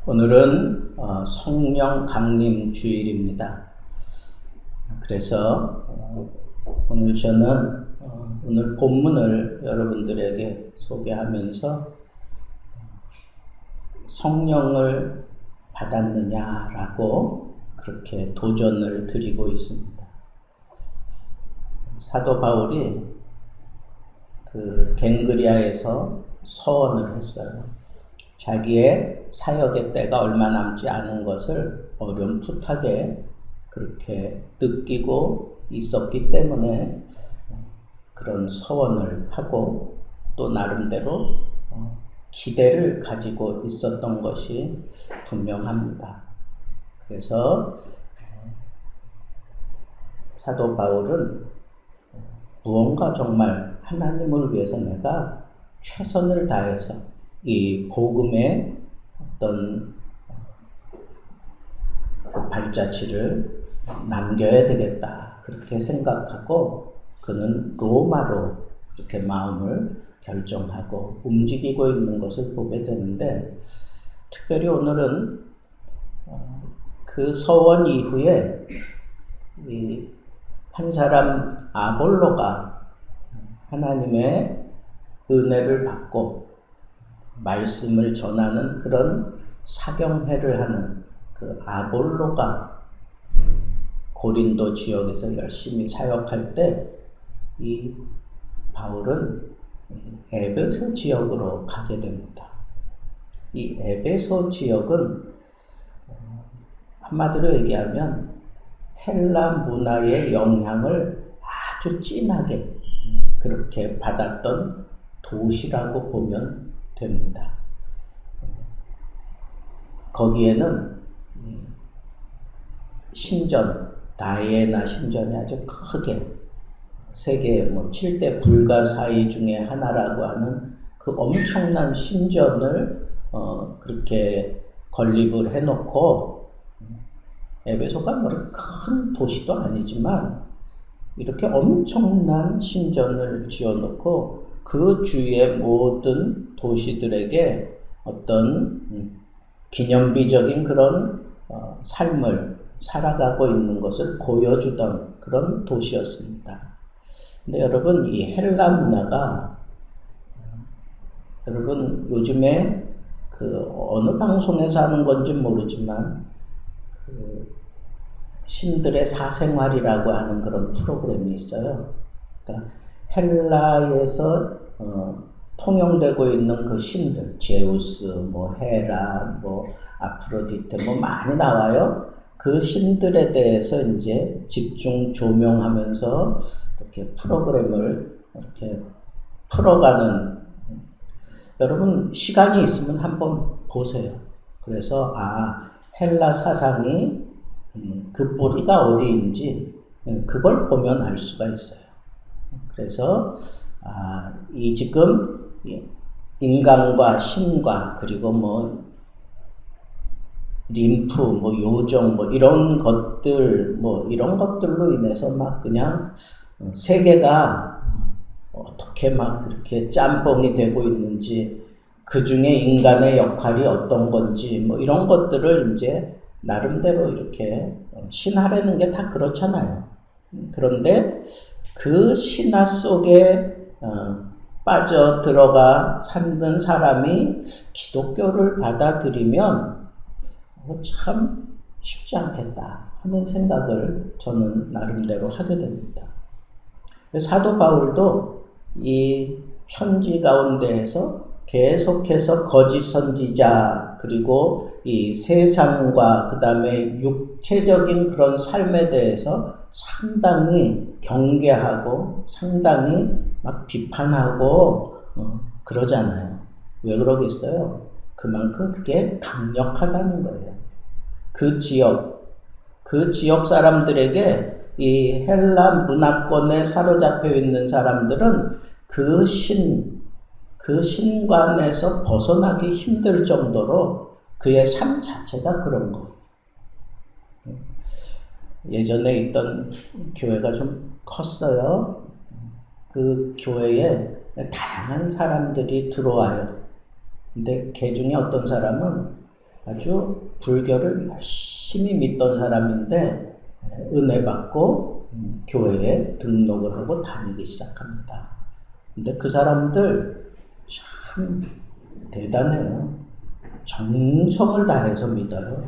오늘은 성령 강림 주일입니다. 그래서 오늘 저는 오늘 본문을 여러분들에게 소개하면서 성령을 받았느냐라고 그렇게 도전을 드리고 있습니다. 사도 바울이 그 갱그리아에서 서원을 했어요. 자기의 사역의 때가 얼마 남지 않은 것을 어렴풋하게 그렇게 느끼고 있었기 때문에 그런 서원을 하고 또 나름대로 기대를 가지고 있었던 것이 분명합니다. 그래서 사도 바울은 무언가 정말 하나님을 위해서 내가 최선을 다해서 이 복음의 어떤 그 발자취를 남겨야 되겠다 그렇게 생각하고 그는 로마로 그렇게 마음을 결정하고 움직이고 있는 것을 보게 되는데, 특별히 오늘은 그 서원 이후에 이 한 사람 아볼로가 하나님의 은혜를 받고 말씀을 전하는 그런 사경회를 하는 그 아볼로가 고린도 지역에서 열심히 사역할 때 이 바울은 에베소 지역으로 가게 됩니다. 이 에베소 지역은 한마디로 얘기하면 헬라 문화의 영향을 아주 진하게 그렇게 받았던 도시라고 보면 됩니다. 거기에는 신전, 다이애나 신전이 아주 크게 세계 7대 불가사의 중에 하나라고 하는 그 엄청난 신전을 그렇게 건립을 해놓고, 에베소가 큰 도시도 아니지만 이렇게 엄청난 신전을 지어놓고 그 주위의 모든 도시들에게 어떤 기념비적인 그런 삶을 살아가고 있는 것을 보여주던 그런 도시였습니다. 근데 여러분, 이 헬라 문화가 여러분 요즘에 그 어느 방송에서 하는 건지 모르지만 그 신들의 사생활이라고 하는 그런 프로그램이 있어요. 그러니까 헬라에서 통용되고 있는 그 신들, 제우스, 헤라, 아프로디테 많이 나와요. 그 신들에 대해서 이제 집중 조명하면서 이렇게 프로그램을 이렇게 풀어가는, 여러분 시간이 있으면 한번 보세요. 그래서 헬라 사상이 그 뿌리가 어디인지 그걸 보면 알 수가 있어요. 그래서 이 지금 인간과 신과 그리고 림프, 요정, 이런 것들, 이런 것들로 인해서 막 그냥 세계가 어떻게 막 그렇게 짬뽕이 되고 있는지, 그 중에 인간의 역할이 어떤 건지, 이런 것들을 이제 나름대로 이렇게 신화라는 게 다 그렇잖아요. 그런데 그 신화 속에 빠져 들어가 사는 사람이 기독교를 받아들이면 참 쉽지 않겠다 하는 생각을 저는 나름대로 하게 됩니다. 사도 바울도 이 편지 가운데에서 계속해서 거짓 선지자, 그리고 이 세상과 그 다음에 육체적인 그런 삶에 대해서 상당히 경계하고 상당히 막 비판하고 그러잖아요. 왜 그러겠어요? 그만큼 그게 강력하다는 거예요. 그 지역 사람들에게 이 헬라 문화권에 사로잡혀 있는 사람들은 그 신관에서 벗어나기 힘들 정도로 그의 삶 자체가 그런 거예요. 예전에 있던 교회가 좀 컸어요. 그 교회에 다양한 사람들이 들어와요. 근데 그 중에 어떤 사람은 아주 불교를 열심히 믿던 사람인데 은혜 받고 교회에 등록을 하고 다니기 시작합니다. 근데 그 사람들 참 대단해요. 정성을 다해서 믿어요.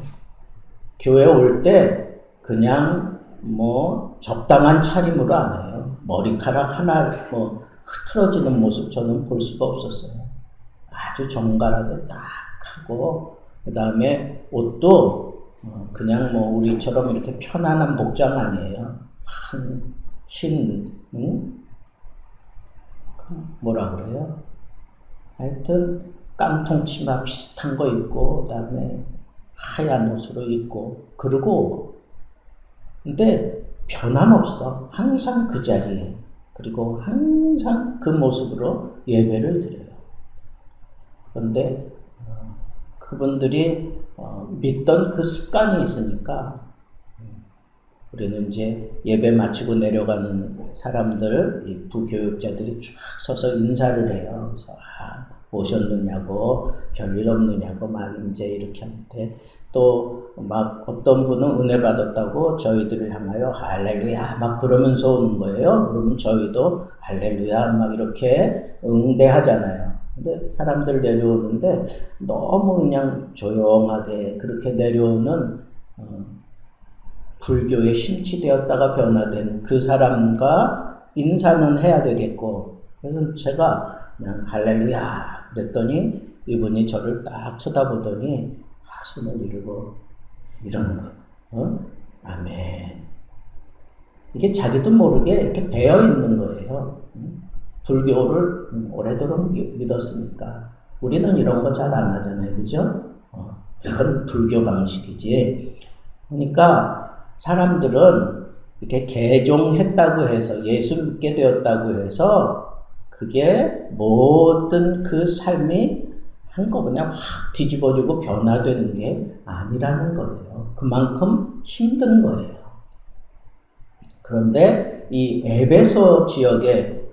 교회 올 때 그냥 뭐 적당한 차림으로 안 해요. 머리카락 하나 뭐 흐트러지는 모습 저는 볼 수가 없었어요. 아주 정갈하게 딱 하고, 그 다음에 옷도 그냥 뭐 우리처럼 이렇게 편안한 복장 아니에요. 흰 뭐라 그래요? 하여튼 깡통 치마 비슷한 거 입고, 그 다음에 하얀 옷으로 입고, 그러고, 근데 변함없어. 항상 그 자리에. 그리고 항상 그 모습으로 예배를 드려요. 그런데 그분들이 믿던 그 습관이 있으니까 우리는 이제 예배 마치고 내려가는 사람들, 이 부교육자들이 쫙 서서 인사를 해요. 그래서 오셨느냐고, 별일 없느냐고 막 이제 이렇게 하는데, 또 막 어떤 분은 은혜 받았다고 저희들을 향하여 할렐루야 막 그러면서 오는 거예요. 그러면 저희도 할렐루야 막 이렇게 응대하잖아요. 근데 사람들 내려오는데 너무 그냥 조용하게 그렇게 내려오는 불교에 심취되었다가 변화된 그 사람과 인사는 해야 되겠고, 그래서 제가 그냥 할렐루야 그랬더니 이분이 저를 딱 쳐다보더니 손을 이루고 이러는 거. 아멘. 이게 자기도 모르게 이렇게 배어 있는 거예요. 불교를 오래도록 믿었으니까. 우리는 이런 거 잘 안 하잖아요. 그죠? 이건 불교 방식이지. 그러니까 사람들은 이렇게 개종했다고 해서, 예수 믿게 되었다고 해서 그게 모든 그 삶이 한꺼번에 확 뒤집어지고 변화되는 게 아니라는 거예요. 그만큼 힘든 거예요. 그런데 이 에베소 지역에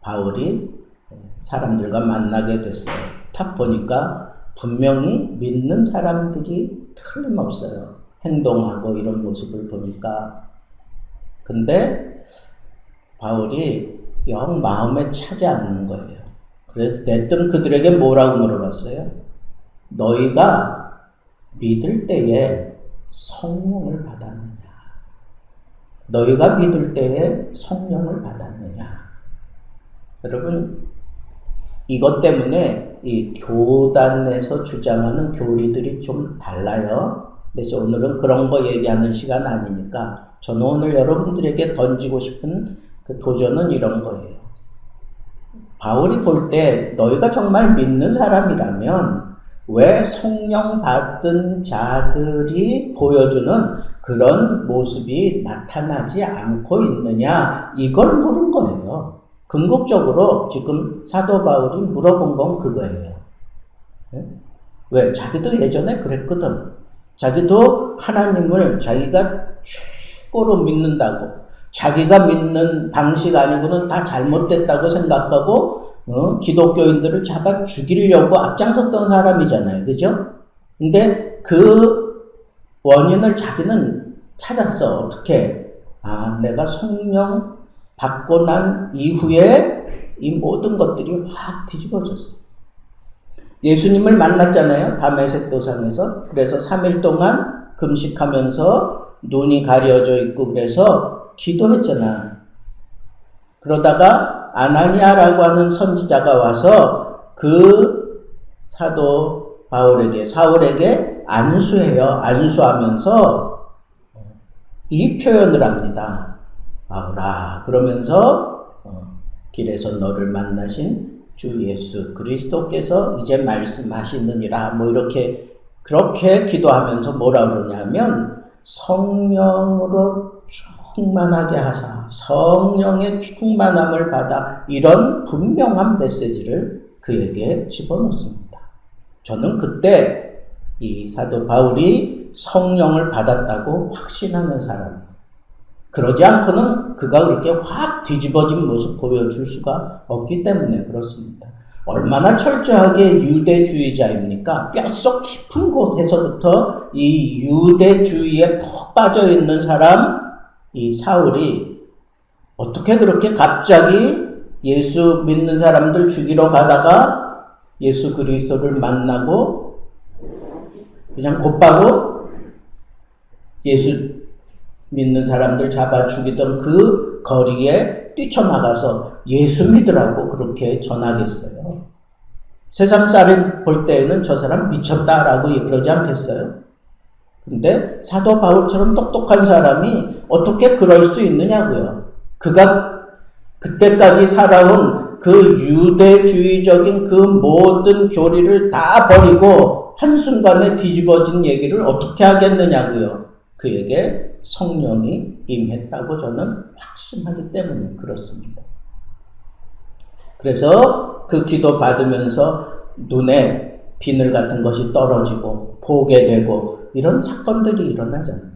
바울이 사람들과 만나게 됐어요. 딱 보니까 분명히 믿는 사람들이 틀림없어요. 행동하고 이런 모습을 보니까. 근데 바울이 영 마음에 차지 않는 거예요. 그래서 대뜸 그들에게 뭐라고 물어봤어요? 너희가 믿을 때에 성령을 받았느냐? 너희가 믿을 때에 성령을 받았느냐? 여러분, 이것 때문에 이 교단에서 주장하는 교리들이 좀 달라요. 그래서 오늘은 그런 거 얘기하는 시간 아니니까 저는 오늘 여러분들에게 던지고 싶은 그 도전은 이런 거예요. 바울이 볼 때 너희가 정말 믿는 사람이라면 왜 성령 받은 자들이 보여주는 그런 모습이 나타나지 않고 있느냐, 이걸 물은 거예요. 궁극적으로 지금 사도 바울이 물어본 건 그거예요. 왜? 자기도 예전에 그랬거든. 자기도 하나님을 자기가 최고로 믿는다고, 자기가 믿는 방식 아니고는 다 잘못됐다고 생각하고 기독교인들을 잡아 죽이려고 앞장섰던 사람이잖아요. 그죠? 근데 그 원인을 자기는 찾았어. 어떻게? 내가 성령 받고 난 이후에 이 모든 것들이 확 뒤집어졌어. 예수님을 만났잖아요. 다메섹 도상에서. 그래서 3일 동안 금식하면서 눈이 가려져 있고 그래서 기도했잖아. 그러다가 아나니아라고 하는 선지자가 와서 그 사도 바울에게, 사울에게 안수해요. 안수하면서 이 표현을 합니다. 바울아, 그러면서 길에서 너를 만나신 주 예수 그리스도께서 이제 말씀하시느니라, 뭐 이렇게 그렇게 기도하면서 뭐라 그러냐면 성령으로 충만하게 하사, 성령의 충만함을 받아, 이런 분명한 메시지를 그에게 집어넣습니다. 저는 그때 이 사도 바울이 성령을 받았다고 확신하는 사람이에요. 그러지 않고는 그가 그렇게 확 뒤집어진 모습 보여줄 수가 없기 때문에 그렇습니다. 얼마나 철저하게 유대주의자입니까? 뼛속 깊은 곳에서부터 이 유대주의에 푹 빠져있는 사람, 이 사울이 어떻게 그렇게 갑자기 예수 믿는 사람들 죽이러 가다가 예수 그리스도를 만나고 그냥 곧바로 예수 믿는 사람들 잡아 죽이던 그 거리에 뛰쳐나가서 예수 믿으라고 그렇게 전하겠어요? 세상 사람 볼 때에는 저 사람 미쳤다라고 그러지 않겠어요? 근데 사도 바울처럼 똑똑한 사람이 어떻게 그럴 수 있느냐고요. 그가 그때까지 살아온 그 유대주의적인 그 모든 교리를 다 버리고 한순간에 뒤집어진 얘기를 어떻게 하겠느냐고요. 그에게 성령이 임했다고 저는 확신하기 때문에 그렇습니다. 그래서 그 기도 받으면서 눈에 비늘 같은 것이 떨어지고 보게 되고 이런 사건들이 일어나잖아요.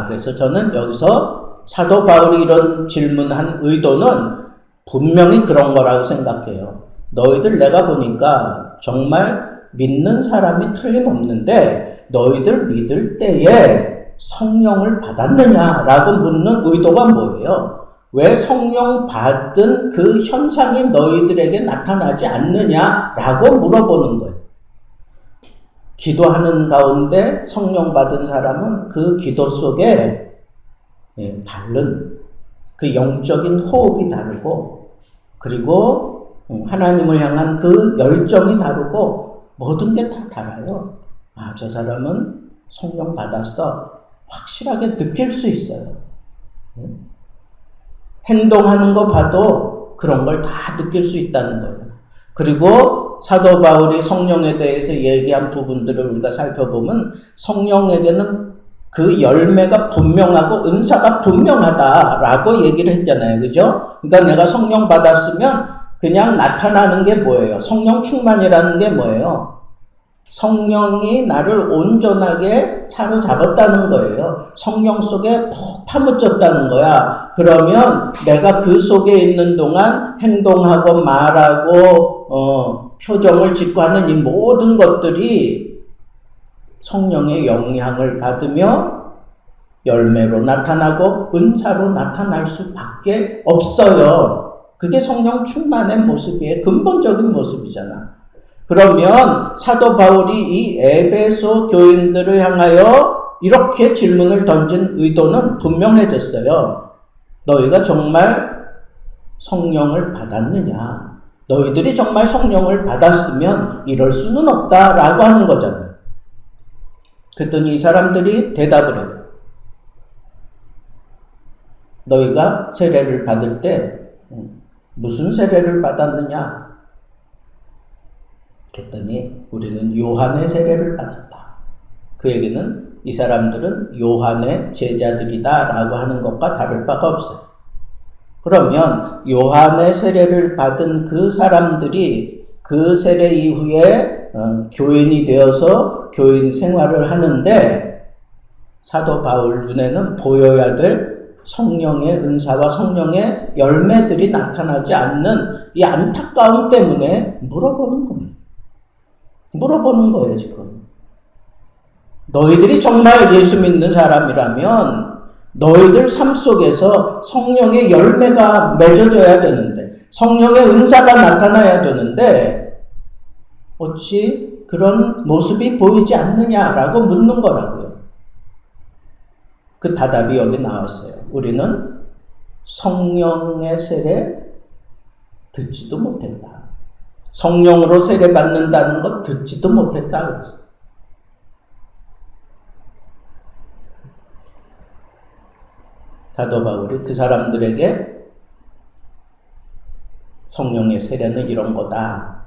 그래서 저는 여기서 사도 바울이 이런 질문한 의도는 분명히 그런 거라고 생각해요. 너희들 내가 보니까 정말 믿는 사람이 틀림없는데 너희들 믿을 때에 성령을 받았느냐라고 묻는 의도가 뭐예요? 왜 성령 받은 그 현상이 너희들에게 나타나지 않느냐라고 물어보는 거예요. 기도하는 가운데 성령 받은 사람은 그 기도 속에 다른 그 영적인 호흡이 다르고 그리고 하나님을 향한 그 열정이 다르고 모든 게 다 달라요. 저 사람은 성령 받았어. 확실하게 느낄 수 있어요. 행동하는 거 봐도 그런 걸 다 느낄 수 있다는 거예요. 그리고 사도 바울이 성령에 대해서 얘기한 부분들을 우리가 살펴보면 성령에게는 그 열매가 분명하고 은사가 분명하다라고 얘기를 했잖아요. 그죠? 그러니까 내가 성령 받았으면 그냥 나타나는 게 뭐예요? 성령 충만이라는 게 뭐예요? 성령이 나를 온전하게 사로잡았다는 거예요. 성령 속에 푹 파묻혔다는 거야. 그러면 내가 그 속에 있는 동안 행동하고 말하고 표정을 짓고 하는 이 모든 것들이 성령의 영향을 받으며 열매로 나타나고 은사로 나타날 수밖에 없어요. 그게 성령 충만의 모습이에요. 근본적인 모습이잖아. 그러면 사도 바울이 이 에베소 교인들을 향하여 이렇게 질문을 던진 의도는 분명해졌어요. 너희가 정말 성령을 받았느냐? 너희들이 정말 성령을 받았으면 이럴 수는 없다라고 하는 거잖아요. 그랬더니 이 사람들이 대답을 해요. 너희가 세례를 받을 때 무슨 세례를 받았느냐? 그랬더니 우리는 요한의 세례를 받았다. 그 얘기는 이 사람들은 요한의 제자들이다 라고 하는 것과 다를 바가 없어요. 그러면 요한의 세례를 받은 그 사람들이 그 세례 이후에 교인이 되어서 교인 생활을 하는데 사도 바울 눈에는 보여야 될 성령의 은사와 성령의 열매들이 나타나지 않는 이 안타까움 때문에 물어보는 거예요. 물어보는 거예요, 지금. 너희들이 정말 예수 믿는 사람이라면 너희들 삶 속에서 성령의 열매가 맺어져야 되는데 성령의 은사가 나타나야 되는데 어찌 그런 모습이 보이지 않느냐라고 묻는 거라고요. 그 답이 여기 나왔어요. 우리는 성령의 세례 듣지도 못했다. 성령으로 세례받는다는 것 듣지도 못했다 그랬어요. 사도 바울이 그 사람들에게 성령의 세례는 이런 거다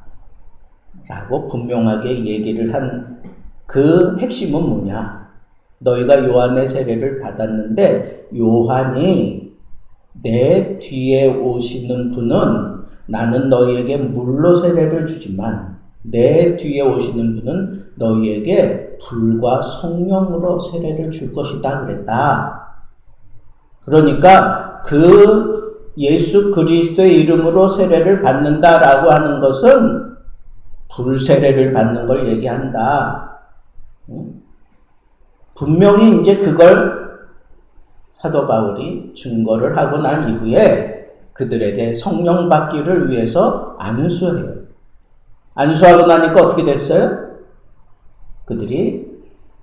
라고 분명하게 얘기를 한 그 핵심은 뭐냐? 너희가 요한의 세례를 받았는데 요한이 내 뒤에 오시는 분은 나는 너희에게 물로 세례를 주지만 내 뒤에 오시는 분은 너희에게 불과 성령으로 세례를 줄 것이다 그랬다. 그러니까 그 예수 그리스도의 이름으로 세례를 받는다라고 하는 것은 불세례를 받는 걸 얘기한다. 분명히 이제 그걸 사도 바울이 증거를 하고 난 이후에 그들에게 성령 받기를 위해서 안수해요. 안수하고 나니까 어떻게 됐어요? 그들이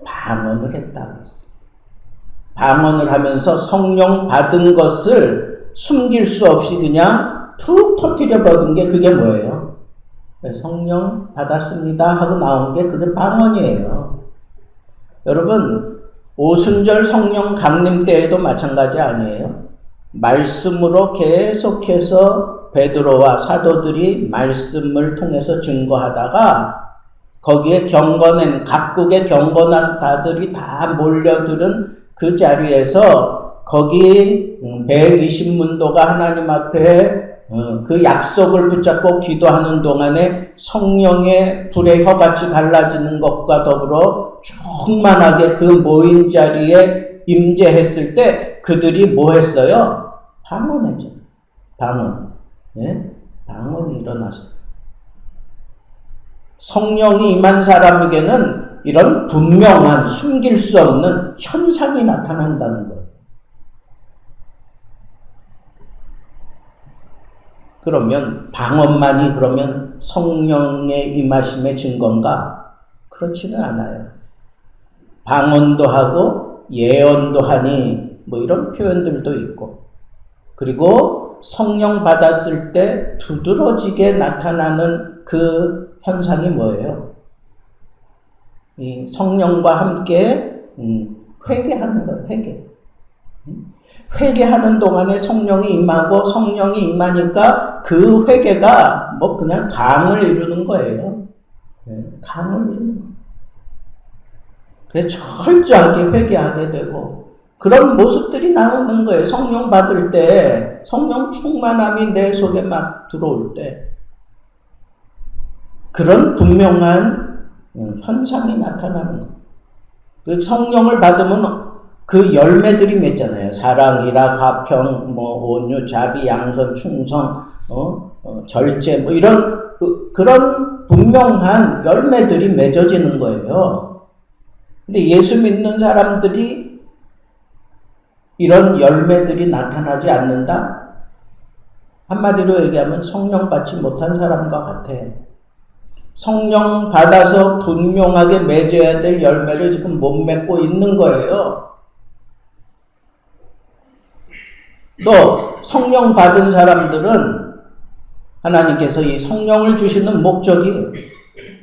방언을 했다고 했어요. 방언을 하면서 성령 받은 것을 숨길 수 없이 그냥 툭 터뜨려 버린 게 그게 뭐예요? 성령 받았습니다 하고 나온 게 그게 방언이에요. 여러분, 오순절 성령 강림 때에도 마찬가지 아니에요? 말씀으로 계속해서 베드로와 사도들이 말씀을 통해서 증거하다가 거기에 각국의 경건한 자들이 다 몰려들은 그 자리에서 거기 120문도가 하나님 앞에 그 약속을 붙잡고 기도하는 동안에 성령의 불의 혀같이 갈라지는 것과 더불어 충만하게 그 모인 자리에 임재했을 때 그들이 뭐 했어요? 방언했잖아요. 방언. 예? 방언이 일어났어요. 성령이 임한 사람에게는 이런 분명한 숨길 수 없는 현상이 나타난다는 거예요. 그러면 방언만이 그러면 성령의 임하심의 증거인가? 그렇지는 않아요. 방언도 하고 예언도 하니 뭐 이런 표현들도 있고, 그리고 성령 받았을 때 두드러지게 나타나는 그 현상이 뭐예요? 이 성령과 함께 회개하는 거예요. 회개하는 동안에 성령이 임하고 성령이 임하니까 그 회개가 뭐 그냥 강을 이루는 거예요. 강을 이루는 거예요. 그래서 철저하게 회개하게 되고 그런 모습들이 나오는 거예요. 성령 받을 때, 성령 충만함이 내 속에 막 들어올 때 그런 분명한 현상이 나타나는 거예요. 그리고 성령을 받으면 그 열매들이 맺잖아요. 사랑, 희락, 화평, 온유, 자비, 양선, 충성, 절제, 이런 그런 분명한 열매들이 맺어지는 거예요. 근데 예수 믿는 사람들이 이런 열매들이 나타나지 않는다? 한마디로 얘기하면 성령 받지 못한 사람과 같아. 성령 받아서 분명하게 맺어야 될 열매를 지금 못 맺고 있는 거예요. 또 성령 받은 사람들은 하나님께서 이 성령을 주시는 목적이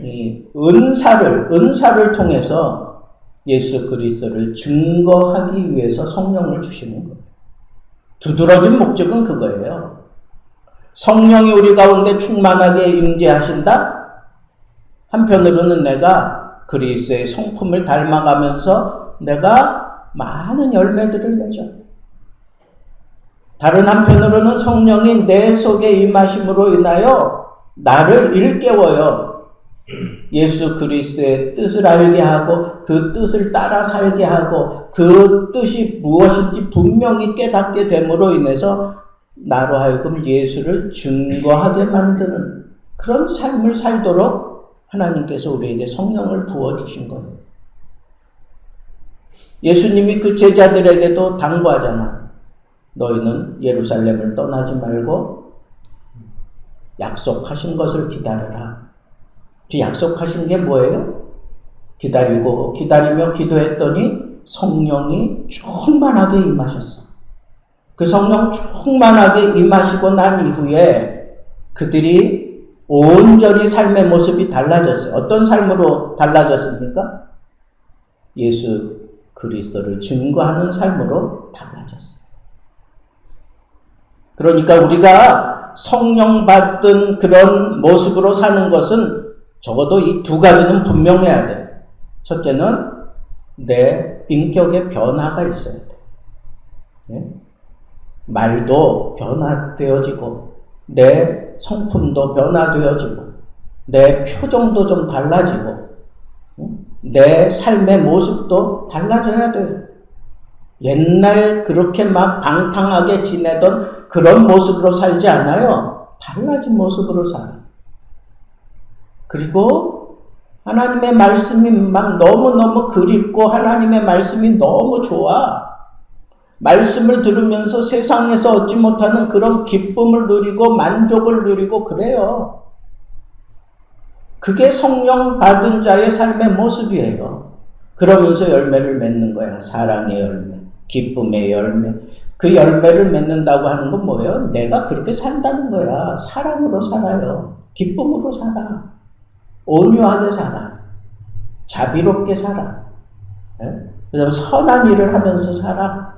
이 은사를 통해서 예수 그리스도를 증거하기 위해서 성령을 주시는 거예요. 두드러진 목적은 그거예요. 성령이 우리 가운데 충만하게 임재하신다? 한편으로는 내가 그리스도의 성품을 닮아가면서 내가 많은 열매들을 맺어. 다른 한편으로는 성령이 내 속에 임하심으로 인하여 나를 일깨워요. 예수 그리스도의 뜻을 알게 하고 그 뜻을 따라 살게 하고 그 뜻이 무엇인지 분명히 깨닫게 됨으로 인해서 나로 하여금 예수를 증거하게 만드는 그런 삶을 살도록 하나님께서 우리에게 성령을 부어주신 거예요. 예수님이 그 제자들에게도 당부하잖아. 너희는 예루살렘을 떠나지 말고 약속하신 것을 기다려라. 그 약속하신 게 뭐예요? 기다리며 기도했더니 성령이 충만하게 임하셨어. 그 성령 충만하게 임하시고 난 이후에 그들이 온전히 삶의 모습이 달라졌어요. 어떤 삶으로 달라졌습니까? 예수 그리스도를 증거하는 삶으로 달라졌어요. 그러니까 우리가 성령 받은 그런 모습으로 사는 것은 적어도 이 두 가지는 분명해야 돼. 첫째는 내 인격의 변화가 있어야 돼. 네? 말도 변화되어지고 내 성품도 변화되어지고 내 표정도 좀 달라지고 내 삶의 모습도 달라져야 돼요. 옛날 그렇게 막 방탕하게 지내던 그런 모습으로 살지 않아요. 달라진 모습으로 살아요. 그리고 하나님의 말씀이 막 너무너무 그립고 하나님의 말씀이 너무 좋아. 말씀을 들으면서 세상에서 얻지 못하는 그런 기쁨을 누리고 만족을 누리고 그래요. 그게 성령 받은 자의 삶의 모습이에요. 그러면서 열매를 맺는 거야. 사랑의 열매, 기쁨의 열매. 그 열매를 맺는다고 하는 건 뭐예요? 내가 그렇게 산다는 거야. 사랑으로 살아요. 기쁨으로 살아. 온유하게 살아. 자비롭게 살아. 그다음 선한 일을 하면서 살아.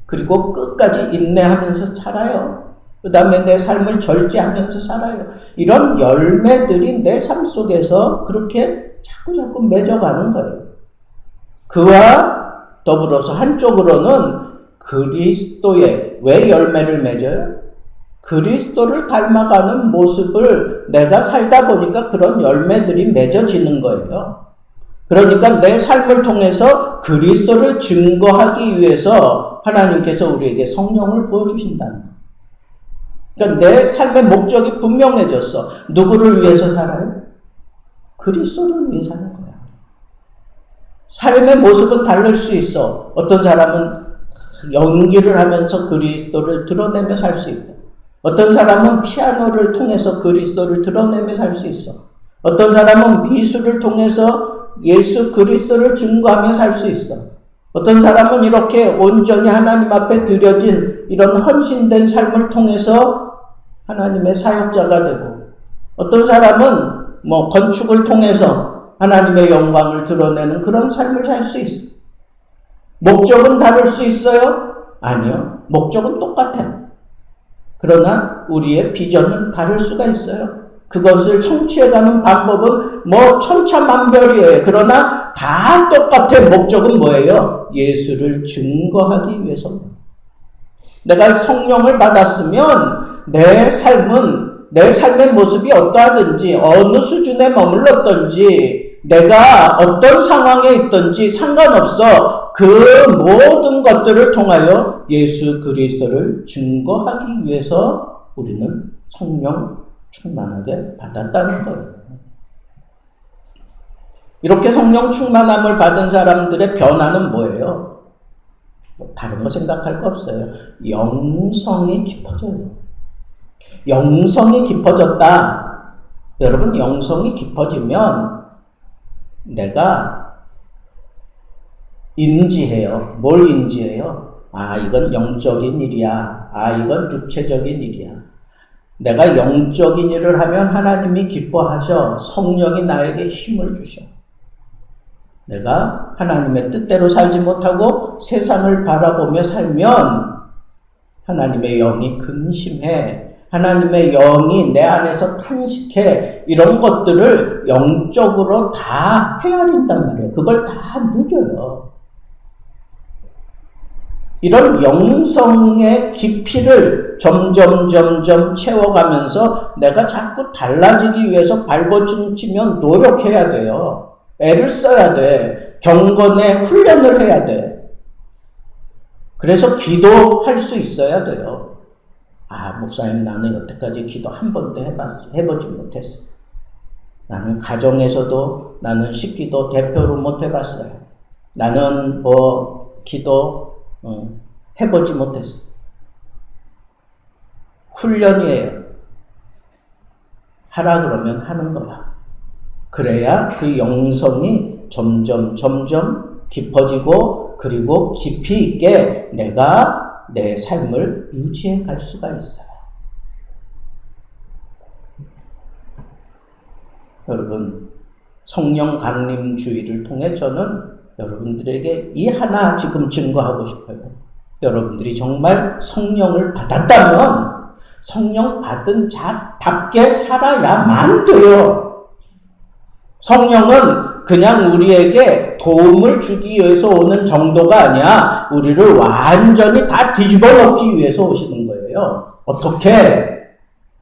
그리고 끝까지 인내하면서 살아요. 그 다음에 내 삶을 절제하면서 살아요. 이런 열매들이 내 삶 속에서 그렇게 자꾸 맺어가는 거예요. 그와 더불어서 한쪽으로는 그리스도의, 왜 열매를 맺어요? 그리스도를 닮아가는 모습을 내가 살다 보니까 그런 열매들이 맺어지는 거예요. 그러니까 내 삶을 통해서 그리스도를 증거하기 위해서 하나님께서 우리에게 성령을 부어주신다는 거예요. 그러니까 내 삶의 목적이 분명해졌어. 누구를 위해서 살아요? 그리스도를 위해 사는 거야. 삶의 모습은 다를 수 있어. 어떤 사람은 연기를 하면서 그리스도를 드러내며 살 수 있다. 어떤 사람은 피아노를 통해서 그리스도를 드러내며 살 수 있어. 어떤 사람은 미술을 통해서 예수 그리스도를 증거하며 살 수 있어. 어떤 사람은 이렇게 온전히 하나님 앞에 드려진 이런 헌신된 삶을 통해서 하나님의 사역자가 되고, 어떤 사람은 건축을 통해서 하나님의 영광을 드러내는 그런 삶을 살 수 있어. 목적은 다를 수 있어요? 아니요. 목적은 똑같아요. 그러나 우리의 비전은 다를 수가 있어요. 그것을 성취해가는 방법은 천차만별이에요. 그러나 다 똑같아. 목적은 뭐예요? 예수를 증거하기 위해서입니다. 내가 성령을 받았으면 내 삶의 모습이 어떠하든지 어느 수준에 머물렀든지 내가 어떤 상황에 있든지 상관없어. 그 모든 것들을 통하여 예수 그리스도를 증거하기 위해서 우리는 성령 충만하게 받았다는 거예요. 이렇게 성령 충만함을 받은 사람들의 변화는 뭐예요? 다른 거 생각할 거 없어요. 영성이 깊어져요. 영성이 깊어졌다. 여러분, 영성이 깊어지면 내가 인지해요. 뭘 인지해요? 이건 영적인 일이야. 이건 육체적인 일이야. 내가 영적인 일을 하면 하나님이 기뻐하셔. 성령이 나에게 힘을 주셔. 내가 하나님의 뜻대로 살지 못하고 세상을 바라보며 살면 하나님의 영이 근심해. 하나님의 영이 내 안에서 탄식해. 이런 것들을 영적으로 다 헤아린단 말이에요. 그걸 다 누려요. 이런 영성의 깊이를 점점 채워가면서 내가 자꾸 달라지기 위해서 발버둥치면 노력해야 돼요. 애를 써야 돼. 경건의 훈련을 해야 돼. 그래서 기도할 수 있어야 돼요. 목사님, 나는 여태까지 기도 한 번도 해보지 못했어. 나는 가정에서도 나는 식기도 대표로 못 해봤어요. 나는 기도 해보지 못했어. 훈련이에요. 하라 그러면 하는 거야. 그래야 그 영성이 점점 깊어지고 그리고 깊이 있게 내가 내 삶을 유지해 갈 수가 있어요. 여러분, 성령 강림주의를 통해 저는 여러분들에게 이 하나 지금 증거하고 싶어요. 여러분들이 정말 성령을 받았다면 성령 받은 자답게 살아야만 돼요. 성령은 그냥 우리에게 도움을 주기 위해서 오는 정도가 아니야. 우리를 완전히 다 뒤집어 놓기 위해서 오시는 거예요. 어떻게?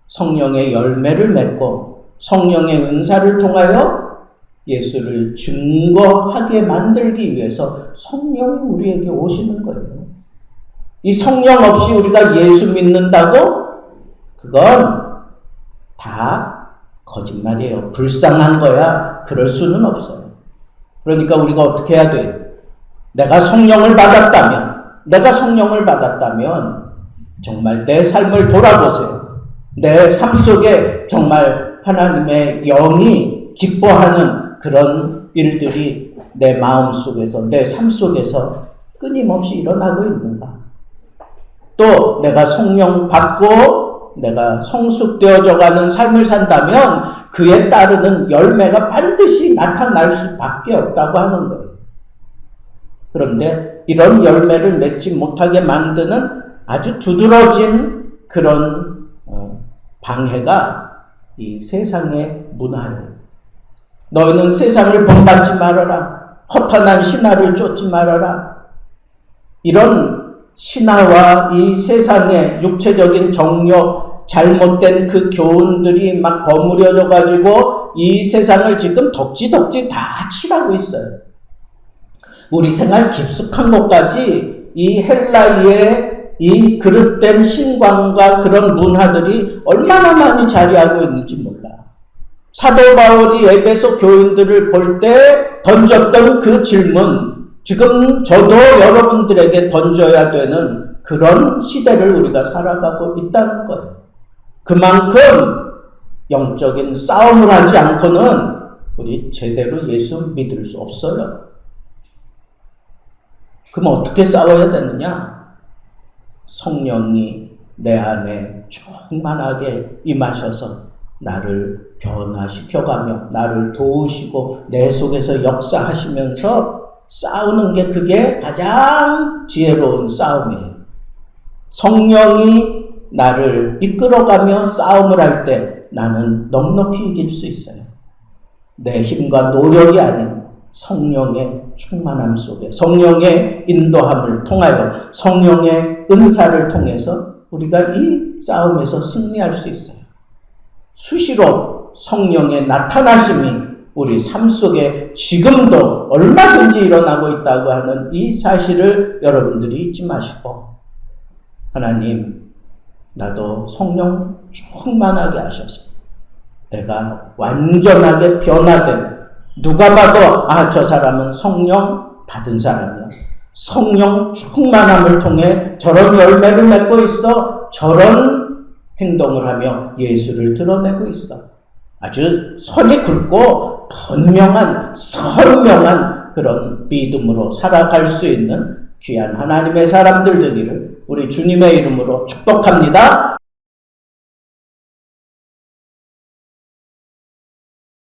성령의 열매를 맺고 성령의 은사를 통하여 예수를 증거하게 만들기 위해서 성령이 우리에게 오시는 거예요. 이 성령 없이 우리가 예수 믿는다고? 그건 다 거짓말이에요. 불쌍한 거야. 그럴 수는 없어요. 그러니까 우리가 어떻게 해야 돼요? 내가 성령을 받았다면 정말 내 삶을 돌아보세요. 내 삶 속에 정말 하나님의 영이 기뻐하는 그런 일들이 내 마음 속에서, 내 삶 속에서 끊임없이 일어나고 있는가? 또 내가 성령 받고 내가 성숙되어져 가는 삶을 산다면 그에 따르는 열매가 반드시 나타날 수밖에 없다고 하는 거예요. 그런데 이런 열매를 맺지 못하게 만드는 아주 두드러진 그런 방해가 이 세상의 문화예요. 너희는 세상을 본받지 말아라. 허탄한 신화를 쫓지 말아라. 이런 신화와 이 세상의 육체적인 정욕, 잘못된 그 교훈들이 막 버무려져 가지고 이 세상을 지금 덕지덕지 다 칠하고 있어요. 우리 생활 깊숙한 곳까지 이 헬라의 이 그릇된 신광과 그런 문화들이 얼마나 많이 자리하고 있는지 몰라. 사도 바울이 에베소 교인들을 볼 때 던졌던 그 질문, 지금 저도 여러분들에게 던져야 되는 그런 시대를 우리가 살아가고 있다는 거예요. 그만큼 영적인 싸움을 하지 않고는 우리 제대로 예수 믿을 수 없어요. 그럼 어떻게 싸워야 되느냐? 성령이 내 안에 충만하게 임하셔서 나를 변화시켜가며 나를 도우시고 내 속에서 역사하시면서 싸우는 게 그게 가장 지혜로운 싸움이에요. 성령이 나를 이끌어가며 싸움을 할 때 나는 넉넉히 이길 수 있어요. 내 힘과 노력이 아닌 성령의 충만함 속에 성령의 인도함을 통하여 성령의 은사를 통해서 우리가 이 싸움에서 승리할 수 있어요. 수시로 성령의 나타나심이 우리 삶 속에 지금도 얼마든지 일어나고 있다고 하는 이 사실을 여러분들이 잊지 마시고, 하나님, 나도 성령 충만하게 하셔서 내가 완전하게 변화된, 누가 봐도 저 사람은 성령 받은 사람이야. 성령 충만함을 통해 저런 열매를 맺고 있어. 저런 행동을 하며 예수를 드러내고 있어. 아주 선이 굵고 분명한, 선명한 그런 믿음으로 살아갈 수 있는 귀한 하나님의 사람들 되기를 우리 주님의 이름으로 축복합니다.